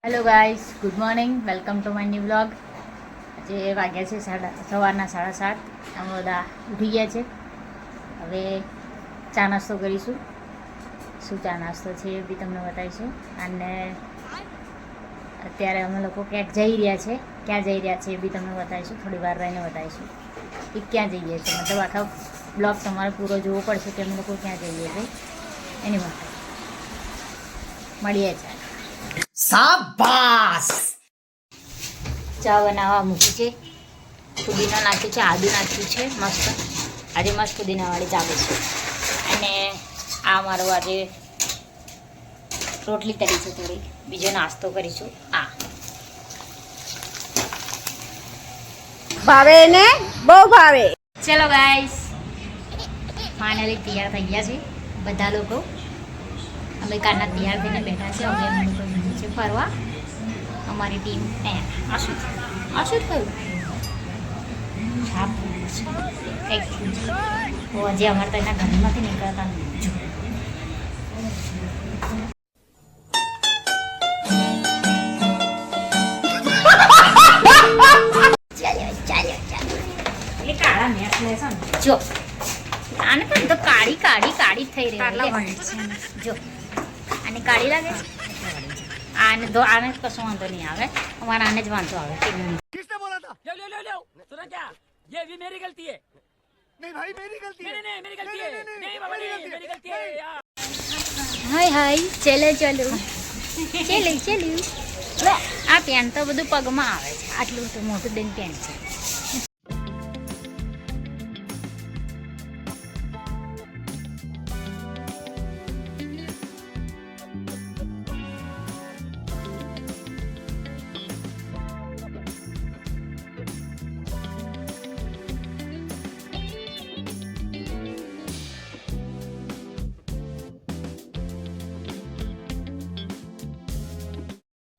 Hello guys, good morning, welcome to my new vlog. જે વાગ્યા છે સવારના 7:30. અમે બધા ઉઠી ગયા છે. હવે ચા નાસ્તો કરીશું. શું ચા નાસ્તો છે એ બી તમને બતાવીશું. અને અત્યારે અમે લોકો ક્યાંક જઈ રહ્યા છે. ક્યાં જઈ રહ્યા છે એ બી તમને બતાવીશું. થોડી વાર રહીને બતાવીશું કે ક્યાં જઈએ છીએ. મતલબ આખા બ્લોગ તમારે પૂરો જોવો પડશે કે અમે લોકો ક્યાં જઈએ છીએ. એની માટે મળીએ છીએ. શાબાશ. ચા બનાવવા મૂકી છે. પુદીનો નાખ્યું છે, આદુ નાખ્યું છે. મસ્ત આજે મસ્ત પુદીનાવાળી ચા છે. અને આ મારો આજે રોટલી તળી છે થોડી. બીજો નાસ્તો કરીશું. ભાવે ને બહુ ભાવે. ચલો ગાઈસ, ફાઇનલી તૈયાર થઈ ગયા છે બધા લોકો. અમે કારના તૈયાર થઈને બેઠા છે. હવે અમે લોકો જઈએ છીએ ફરવા. અમારી ટીમ આશુ થયું છાપ કંઈક થયું છે. હજી અમારે તો એના ઘરમાંથી નીકળતા જો એટલે કાળા મેચ લેશે ને જો આને પણ તો કાળી જ થઈ રહી જો આને કાળી લાગે આને તો આને કશો વાંધો નહીં આવે. અમારે આને જ વાંધો આવે. किसने बोला था? ले ले ले ले सुना क्या? ये भी मेरी गलती है. नहीं भाई मेरी गलती है. नहीं मेरी गलती है. नहीं बाबा नहीं मेरी गलती है यार. હાય ચલો આ પેન્ટ તો બધું પગમાં આવે છે. આટલું તો મોટું બેન પેન્ટ છે.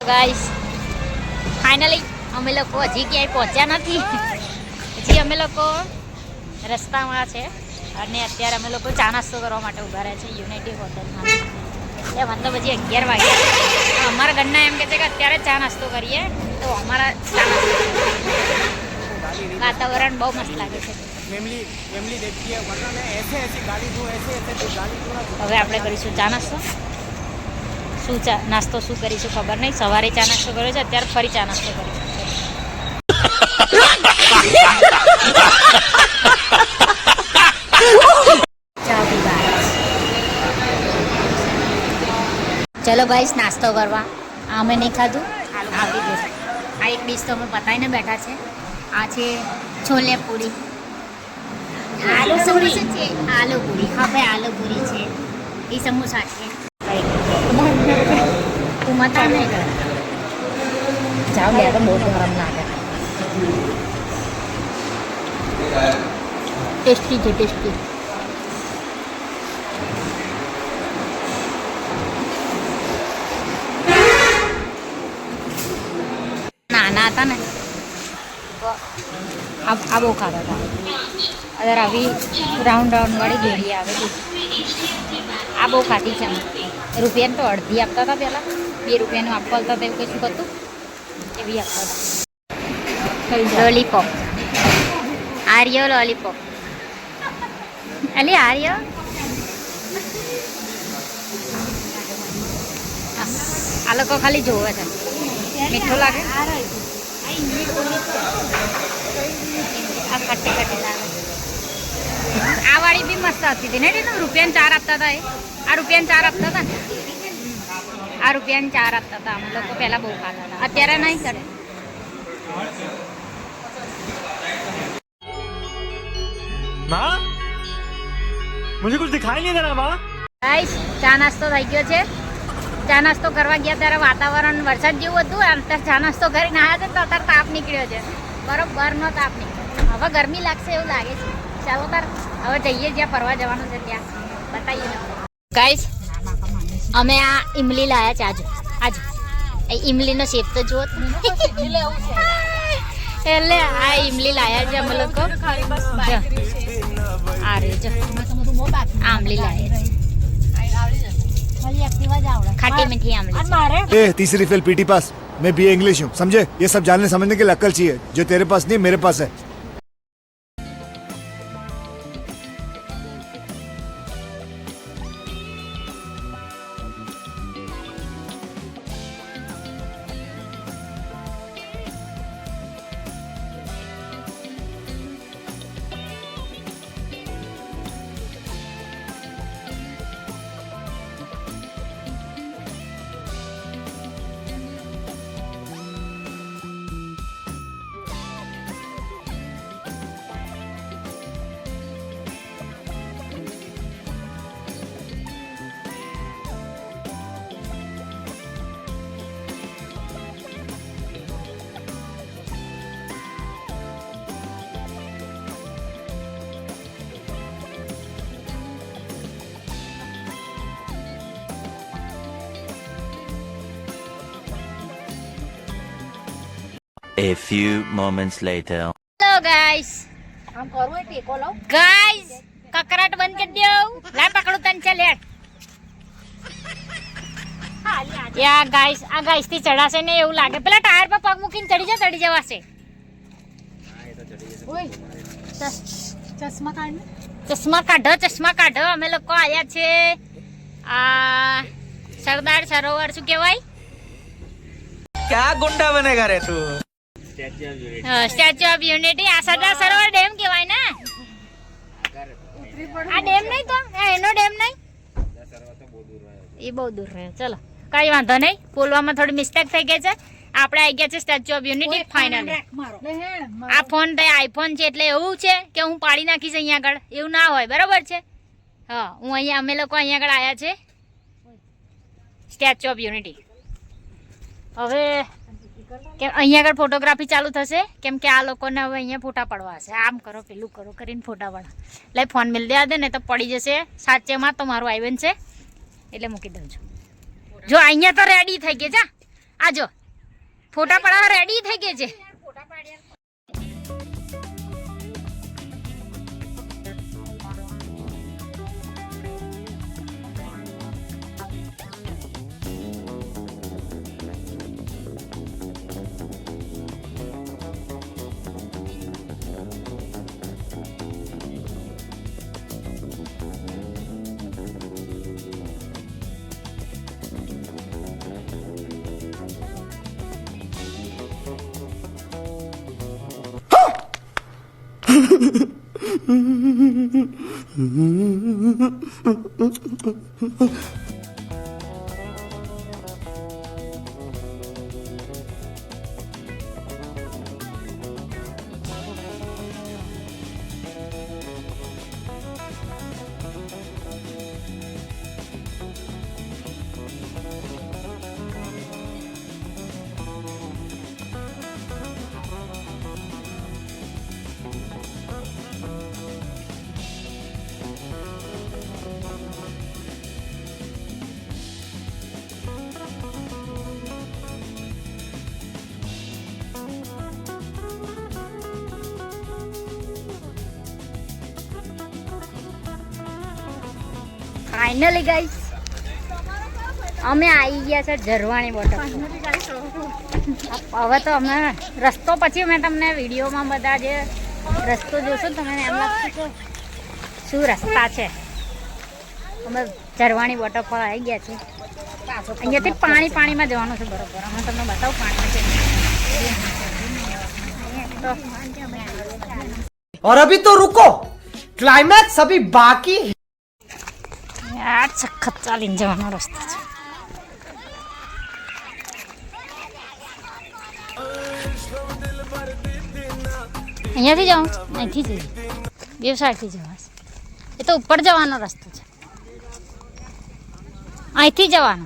ગાઈસ, ફાઇનલી અમે લોકો હજી ક્યાંય પહોંચ્યા નથી. હજી અમે લોકો રસ્તામાં છે. અને અત્યારે અમે લોકો ચા નાસ્તો કરવા માટે ઉભા રહ્યા છે યુનાઇટેડ હોટલમાં. એટલે મને તો પછી 11 વાગ્યા. અમારા ઘરના એમ કહે છે કે અત્યારે ચા નાસ્તો કરીએ. તો અમારા ચા નાસ્તો વાતાવરણ બહુ મસ્ત લાગે છે. હવે આપણે કરીશું ચા નાસ્તો. નાસ્તો શું કરીશું ખબર નહીં. સવારે ચા નાસ્તો કર્યો છે, અત્યારે ફરી ચા નાસ્તો કરીશું. ચલો ભાઈ નાસ્તો કરવા. આ અમે નહીં ખાધું. આવી ગયું. આ એક ડીશ તો અમે પતાવીને બેઠા છે. આ છે છોલે પૂરી. આલુ પૂરી છે. આલુ પૂરી, હા ભાઈ આલુ પૂરી છે. એ સમોસા છે. મતા નહીં જાઓ લે તો બહુ ગરમ લાગે. ટેસ્ટી છે ટેસ્ટી. નાના હતા ને આ બહુ ખાતા હતા. અગર આવી રાઉન્ડ વાળી ગેડી આવે છે. આ બહુ ખાતી છે. રૂપિયાને તો અડધી આપતા હતા પહેલાં. 2 રૂપિયાનું આપવા હતા એવું કશું હતું એવી આપતા હતા. લોલીપોપ આર્યો લોલીપોપ. અલી આર્યો આ લોકો ખાલી જોવે છે. મીઠું લાગે. આ ખટ્ટી લાગે. આ વાળી બી મસ્ત હતી હતી ને. રૂપિયાને 4 આપતા હતા. આ રૂપિયાને 4 આપતા હતા ને. આ રૂપિયાને 4 આપતા હતા. અમે લોકો પહેલા બહુ ખાતા હતા. અત્યારે નહીં કરે. माँ मुझे कुछ दिखाई नहीं दे रहा माँ. ગાઈસ, ચા નાસ્તો થઈ ગયો છે. ચા નાસ્તો કરવા ગયા ત્યારે વાતાવરણ વરસાદ જેવું હતું. અત્યારે ચા નાસ્તો કરીને આવ્યા છે તો અત્યારે તાપ નીકળ્યો છે. બરોબરનો તાપ નીકળ્યો. હવે ગરમી લાગશે એવું લાગે છે. ચાલો તાર હવે જઈએ જ્યાં ફરવા જવાનું છે ત્યાં બતાવીએ. ગાઈસ, અમે આ ઇમલી લાયા છે. આજુ એ ઇમલીનો શેપ તો જુઓ. એટલે આ ઇમલી લાયા છે અમે લોકો. આ રે જો આમલી લાયા છે. खाटी मीठी आमली ए तीसरी फेल पीटी पास मैं बीए इंग्लिश हूँ समझे ये सब जानने समझने की अक्ल चाहिए जो तेरे पास नहीं मेरे पास है A few moments later. Hello guys guys ककराट बंद कर दियो ला पकड़ो तन चल यार યા ગાઈસ આ ગાઈસ થી ચડાશે ને એવું લાગે પેલા ટાયર પર પગ મૂકીને ચડી જવાશે ચશ્મા કાઢો અમે લોકો આયા છે આ સરદાર સરોવર શું કહેવાય क्या गुंडा बनेगा रे तू સ્ટેચ્યુ ઓફ યુનિટી આ સરદાર સરોવર ડેમ કહેવાય ને આ ડેમ નહીં તો એનો ડેમ નહીં એ બહુ દૂર રહ્યો ચલો કઈ વાંધો નહીં બોલવામાં થોડી મિસ્ટેક થઈ ગઈ છે આપણે આવી ગયા છે સ્ટેચ્યુ ઓફ યુનિટી ફાઇનલી આ ફોન તો આઈફોન છે એટલે એવું છે કે હું પાડી નાખીશ અહીંયા આગળ એવું ના હોય બરાબર છે હા હું અહીંયા અમે લોકો અહીંયા આગળ આવ્યા છે સ્ટેચ્યુ ઓફ યુનિટી હવે કે અહીંયા આગળ ફોટોગ્રાફી ચાલુ થશે કેમ કે આ લોકોને હવે અહીંયા ફોટા પડવા હશે આમ કરો પેલું કરો કરીને ફોટા પડવા એટલે ફોન મિલ દેવા દે ને તો પડી જશે સાચેમાં તો મારું આઈવન છે એટલે મૂકી દઉં છું જો અહીંયા તો રેડી થઈ ગઈ છે આ જો ફોટા પડાવવા રેડી થઈ ગઈ છે ફાઇનલી ગાઈસ અમે આવી ગયા છે ઝરવાણી બોટલ હવે તો અમે રસ્તો પછી મેં તમને વિડીયોમાં બધા જે રસ્તો જોશો તમે એમ લાગશે કે શું રસ્તા છે અમે ઝરવાણી વોટરફોલ આવી ગયા છે અહીંયાથી પાણીમાં જવાનું છે બરોબર અમે તમને બતાવું પાણીમાં છે और अभी तो रुको क्लाइमैक्स अभी बाकी આ સખત ચાલીને જવાનો રસ્તો છે અહીંયાથી જાઉં અહીંથી જઈએ બે સાઈડથી જવાશે એ તો ઉપર જવાનો રસ્તો છે અહીંથી જવાનો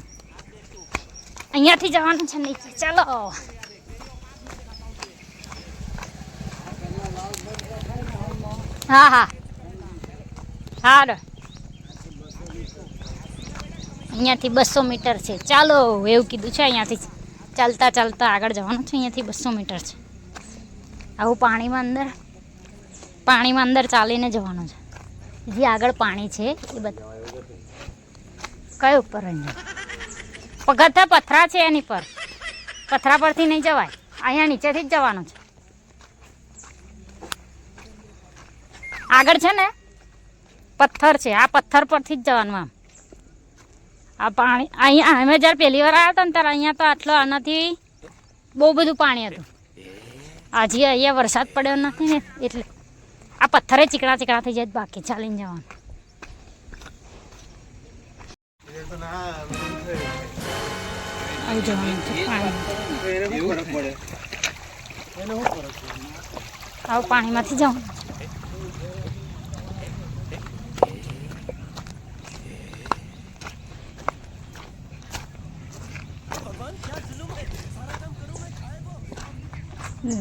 અહીંયાથી જવાનું છે નીચે ચાલો હા હા હા અહીંયાથી 200 મીટર છે ચાલો એવું કીધું છે અહીંયાથી ચાલતા ચાલતા આગળ જવાનું છે અહીંયાથી 200 મીટર છે આવું પાણીમાં અંદર ચાલીને જવાનું છે જે આગળ પાણી છે એ બધું કઈ ઉપર અહીંયા પગથિયા પથરા છે એની પર, પથરા પરથી નહીં જવાય, અહીંયા નીચેથી જ જવાનું છે. આગળ છે ને પથ્થર છે, આ પથ્થર પરથી જ જવાનું. આમ આ પાણી અહીંયા અમે જ્યારે પહેલી વાર આવ્યા હતા ને ત્યારે અહીંયા તો આટલો આનાથી બહુ બધું પાણી હતું. આજે અહીંયા વરસાદ પડ્યો નથી ને એટલે આ પથ્થરે ચીકણા ચીકણા થઈ જાય, બાકી ચાલીને જવાનું. આવી જવાનું છે પાણી, આવું પાણીમાંથી જવાનું.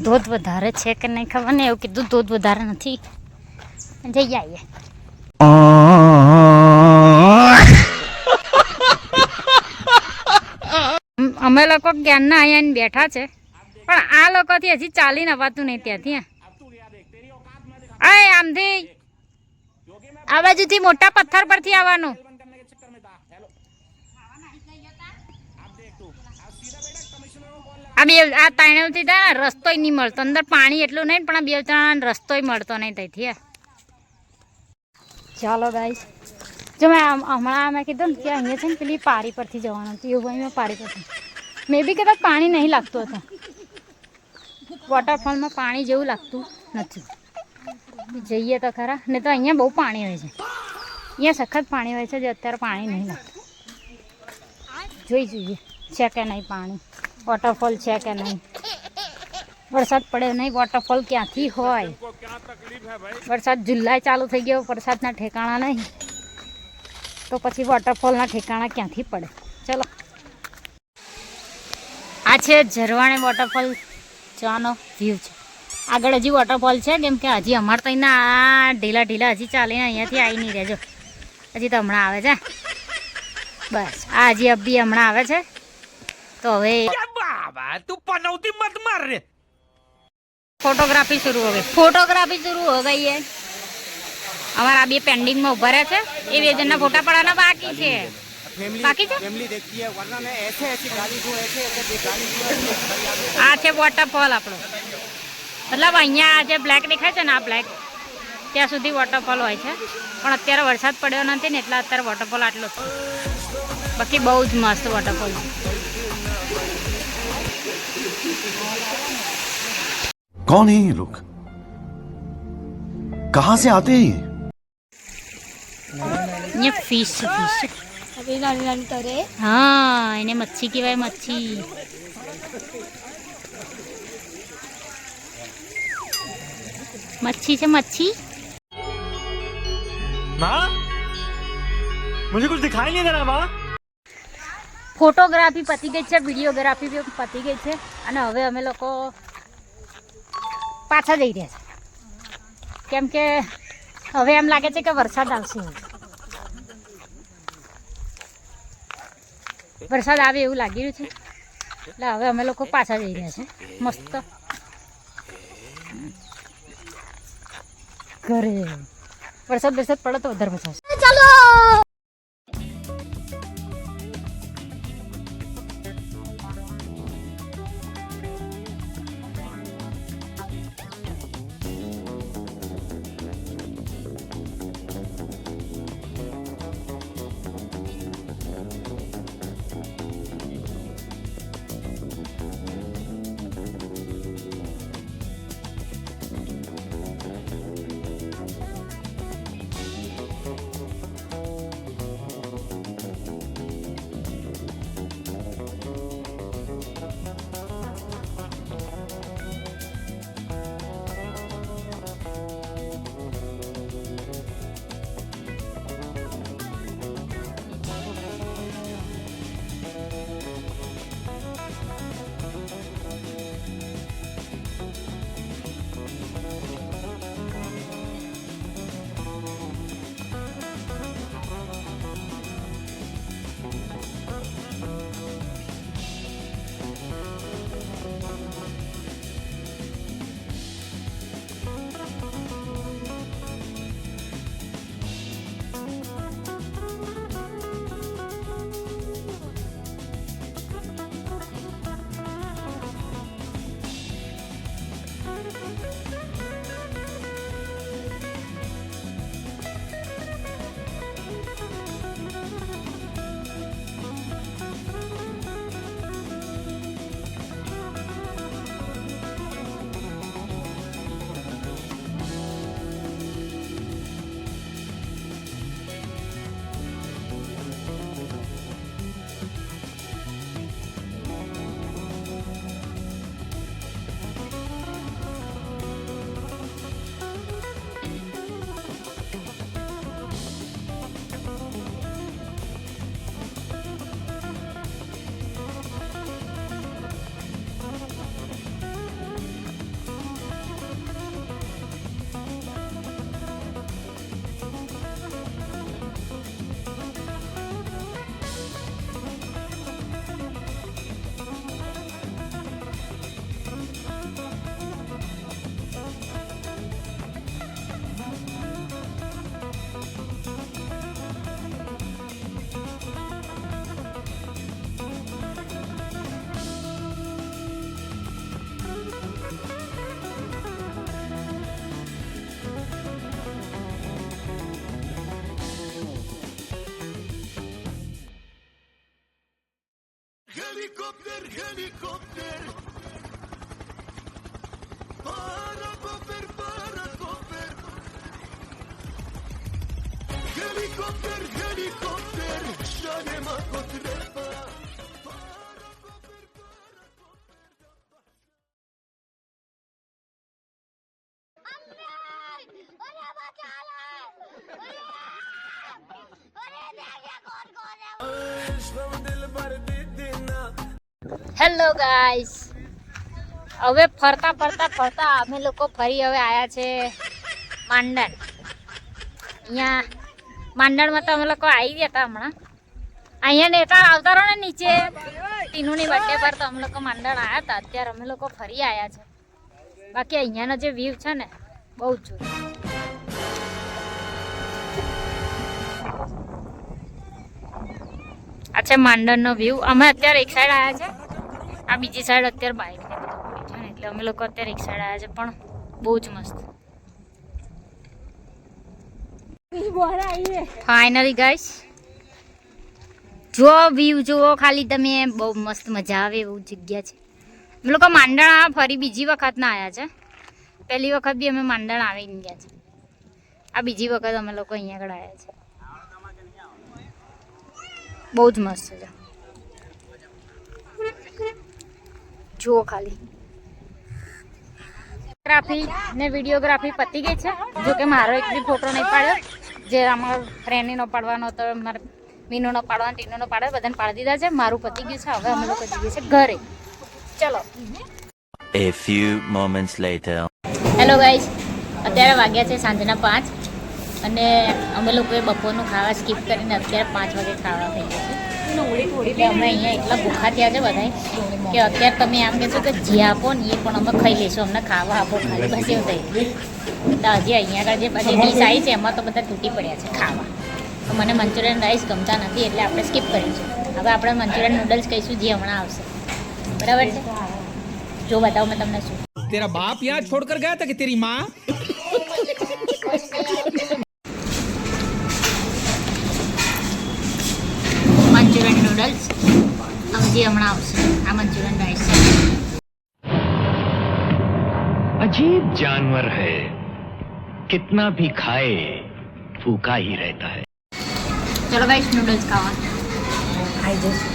ધોધ વધારે છે કે નહીં ખબર નહીં, એવું કીધું ધોધ વધારે નથી. જઈ આવીએ. અમે લોકો જ્ઞાનના અહીંયા બેઠા છે, પણ આ લોકોથી હજી ચાલીને અવાતું નહીં ત્યાંથી. આ આમથી આ બાજુથી મોટા પથ્થર પરથી આવવાનું. આ બે આ તાણવથી થાય ને રસ્તોય નહીં મળતો, અંદર પાણી એટલું નહીં પણ આ બે ત્રણ રસ્તોય મળતો નહીં ત્યાંથી. ચાલો ગાઈસ, જો મેં હમણાં મેં કીધું ને કે અહીંયા છે ને પેલી પારી પરથી જવાનું હતું, એવું અહીં મેં પારી પરથી મે બી કદાચ પાણી નહીં લાગતું હતું. વોટરફોલમાં પાણી જેવું લાગતું નથી. જઈએ તો ખરા, ને તો અહીંયા બહુ પાણી હોય છે, અહીંયા સખત પાણી હોય છે, જે અત્યારે પાણી નહીં લાગતું. જોઈ જોઈએ છે કે નહીં પાણી, વોટરફોલ છે કે નહીં. વરસાદ પડ્યો નહીં, વોટરફોલ ક્યાંથી હોય? વરસાદ જુલાઈ ચાલુ થઈ ગયો, વરસાદના ઠેકાણા નહીં તો પછી વોટરફોલના ઠેકાણા ક્યાંથી પડે? ચલો, આ છે ઝરવાણી વોટરફોલ જવાનો વ્યૂ છે. આગળ હજી વોટરફોલ છે, કેમ કે હજી અમારે તો અહીંના ઢીલા ઢીલા હજી ચાલીને અહીંયાથી આવી નહીં રહેજો, હજી તો હમણાં આવે છે. બસ આ હજી અભી હમણાં આવે છે. તો હવે તું પનौती मत मार रे. फोटोग्राफी शुरू हो गई, फोटोग्राफी शुरू हो गई है. हमारा अभी पेंडिंग में उभा है, ये બે જણના ફોટા પડાવવાના બાકી છે. બાકી છે ફેમિલી देखती है, वरना मैं ऐसे ऐसी गाड़ी को ऐसे ऐसे गाड़ी. આ છે વોટરફોલ આપણો, મતલબ અહીંયા આ જે બ્લેક દેખાય છે ને, આ બ્લેક ત્યાં સુધી વોટરફોલ હોય છે, પણ અત્યારે વરસાદ પડ્યો નથી ને એટલે અત્યારે વોટરફોલ આટલો છે. બાકી બહુ જ મસ્ત વોટરફોલ છે. कौन है ये लोग? कहां से आते हैं? ये फिश फिश अभी नानी नानी करे हाँ, એને મચ્છી કહેવાય, મચ્છી. મચ્છી છે મચ્છી. माँ मुझे कुछ दिखाई नहीं दे रहा माँ. ફોટોગ્રાફી પતી ગઈ છે, વિડીયોગ્રાફી બી પતી ગઈ છે, અને હવે અમે લોકો પાછા જઈ રહ્યા છે, કેમ કે હવે એમ લાગે છે કે વરસાદ આવશે. વરસાદ આવે એવું લાગી રહ્યું છે, એટલે હવે અમે લોકો પાછા જઈ રહ્યા છે મસ્ત ઘરે. વરસાદ પડે તો વધારે મજા આવશે. ચાલો. હેલો ગાઈસ, હવે ફરતા ફરતા અમે લોકો ફરી હવે આવ્યા છે માંડણ. અહીંયા માંડણમાં તો અમે લોકો આવી ગયા હતા હમણાં. અહીંયા નેતા આવતા રહો ને નીચે ટીનુની બર્થડે પર, તો અમે લોકો માંડણ આવ્યા હતા. અત્યારે અમે લોકો ફરી આવ્યા છે. બાકી અહીંયાનો જે વ્યૂ છે ને બહુ જ જોરદાર. આ છે માંડણનો વ્યૂ. અમે અત્યારે એક સાઈડ આવ્યા છે, આ બીજી સાઈડ અત્યારે બાઇક ને બધું પડી છે ને, એટલે અમે લોકો અત્યારે એક સાઈડ આવ્યા છે. પણ બહુ જ મસ્ત. ફાઇનલી ગાઈસ, જો વ્યૂ જુઓ ખાલી તમે, બહુ મસ્ત મજા આવે એવું જગ્યા છે. અમે લોકો માંડણ આવ્યા ફરી બીજી વખત ના આવ્યા છે. પહેલી વખત બી અમે માંડણ આવી ગયા છે. આ બીજી વખત અમે લોકો અહીંયા આગળ આવ્યા છે. બહુ જ મસ્ત છે. જુઓ ખાલી. ફોટોગ્રાફી ને વિડીયોગ્રાફી પતી ગઈ છે. જો કે મારો એક બી ફોટો નહીં પાડ્યો. જે અમારો ફ્રેન્ડનો પાડવાનો હતો, મારા મીનુનો પાડવાનો, ટીનુનો પાડવાનો, બધાને પાડી દીધા છે. મારું પતી ગયું છે. હવે અમે લોકો જઈએ છીએ ઘરે. ચલો. A few moments later. Hello guys, અત્યારે વાગ્યા છે સાંજના 5 અને અમે લોકોએ બપોરનું ખાવા સ્કીપ કરીને અત્યારે 5 વાગે ખાવા થઈ ગયા છે. એટલે અમે અહીંયા એટલા ભૂખા થયા છે બધા કે અત્યારે તમે આમ કહેશો કે જે આપો ને એ પણ અમે ખાઈ લઈશું, અમને ખાવા આપો ખાલી, બસ એવું થઈ ગયું. તો હજી અહીંયા આગળ જે બધી ડીશ આવી છે એમાં તો બધા તૂટી પડ્યા છે ખાવા. તો મને મંચુરિયન રાઈસ ગમતા નથી એટલે આપણે સ્કીપ કરીશું. હવે આપણે મંચુરિયન નૂડલ્સ કહીશું જે હમણાં આવશે. બરાબર છે? જો બતાવું મેં તમને શું. तेरा बाप यहाँ छोड़कर गया था कि तेरी माँ? મંચુરિયન નૂડલ્સ હજી હમણાં આવશે. આ મંચુરિયન રાઈસ છે. अजीब जानवर है, कितना भी खाए भूखा ही रहता है. ચલો ગાઈસ, નૂડલ્સ ખાવા આવી જઈશું.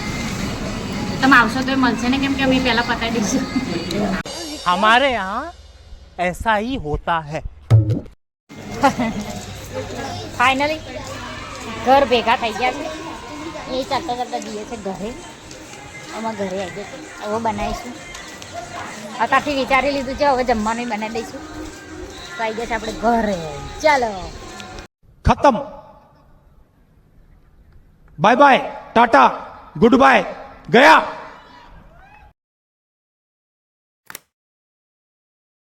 તમે આવશો તો એ મળશે ને, કેમ કે અમે પહેલાં પતાવી દઈશું. हमारे यहाँ ऐसा ही होता है. ફાઇનલી ઘર ભેગા થઈ ગયા છે. એ ચાલતા જઈએ છે ઘરે. અમે ઘરે આવી જશે. હવે બનાવીશું. અત્યારથી વિચારી લીધું છે, હવે જમવાનું બનાવી દઈશું. તો આવી ગયા છે આપણે ઘરે. ચાલો. खत्म. Bye bye, tata, good bye, गया.